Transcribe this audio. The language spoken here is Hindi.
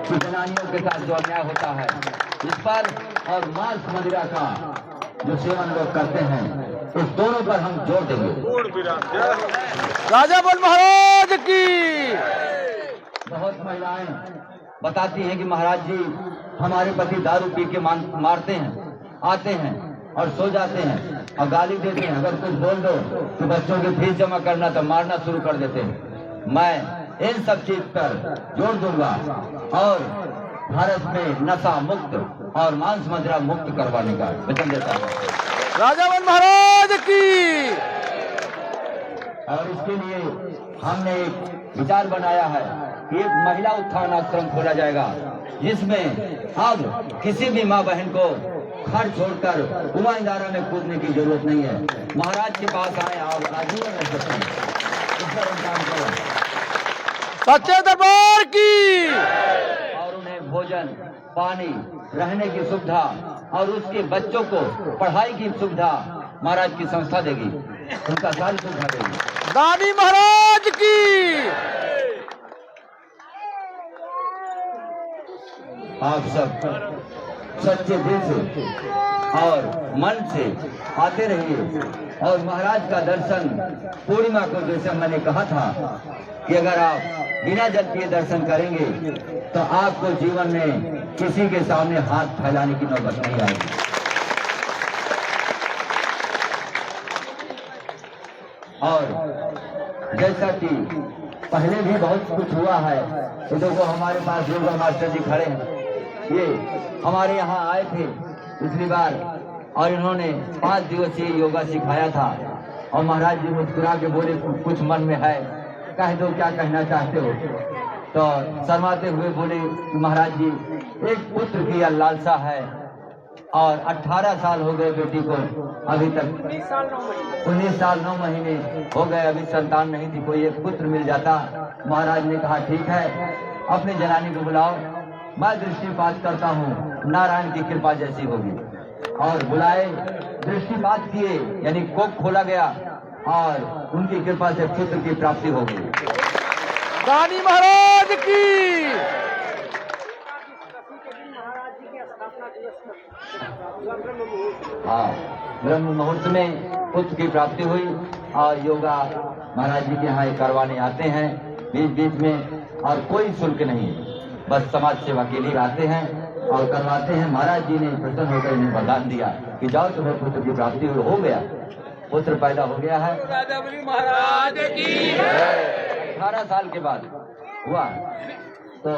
कि जनानियों के साथ जो अन्याय होता है इस पर, और मांस मदिरा का जो सेवन लोग करते हैं, इस दोनों पर हम जोर देंगे। राजा बन महाराज की। बहुत महिलाएं बताती हैं कि महाराज जी, हमारे पति दारू पी के मारते हैं, आते हैं और सो जाते हैं और गाली देते हैं, अगर कुछ बोल दो तो बच्चों की फीस जमा करना तो मारना शुरू कर देते हैं। मैं इन सब चीज पर जोर दूंगा और भारत में नशा मुक्त और मांस मदिरा मुक्त करवाने का वचन देता हूँ। राजा बन महाराज की। और इसके लिए हमने एक विचार बनाया है कि एक महिला उत्थान आश्रम खोला जाएगा, जिसमें अब किसी भी माँ बहन को घर छोड़कर कुआं दारा में कूदने की जरूरत नहीं है। महाराज के पास आए और आजीवन रह सकते हैं। इस पर हम काम करें। सच्चे दरबार की। और उन्हें भोजन, पानी, रहने की सुविधा और उसके बच्चों को पढ़ाई की सुविधा महाराज की संस्था देगी, उनका सारी सुविधा देगी। दानी महाराज की। आप सब सच्चे दिल से और मन से आते रहिए और महाराज का दर्शन पूर्णिमा को, जैसे मैंने कहा था कि अगर आप बिना जल पिए दर्शन करेंगे तो आपको जीवन में किसी के सामने हाथ फैलाने की नौबत नहीं आएगी। और जैसा कि पहले भी बहुत कुछ हुआ है, तो देखो हमारे पास योगा मास्टर जी खड़े हैं, ये हमारे यहाँ आए थे पिछली बार और इन्होंने 5 दिवसीय योगा सिखाया था। और महाराज जी मुस्कुरा के बोले, कुछ मन में है, कह दो क्या कहना चाहते हो। तो शर्माते हुए बोले कि महाराज जी, एक पुत्र की लालसा है और 18 साल हो गए बेटी को, अभी तक 19 साल 9 महीने हो गए, अभी संतान नहीं थी, कोई एक पुत्र मिल जाता। महाराज ने कहा ठीक है, अपने जनानी को बुलाओ, मैं दृष्टिपात करता हूँ, नारायण की कृपा जैसी होगी। और बुलाए, दृष्टिपात किए, यानी कोख खोला गया और उनकी कृपा से पुत्र की प्राप्ति हो गई। दानी महाराज की। हाँ, ब्रह्म मुहूर्त में पुत्र की प्राप्ति हुई और योगा महाराज जी के यहाँ करवाने आते हैं बीच बीच में, और कोई शुल्क नहीं, बस समाज सेवा के लिए आते हैं और करवाते हैं। महाराज जी ने प्रसन्न होकर इन्हें वरदान दिया कि जाओ तुम्हें पुत्र की प्राप्ति हो गया, पुत्र पैदा हो गया है। राजा बन महाराज की। 18 साल के बाद हुआ तो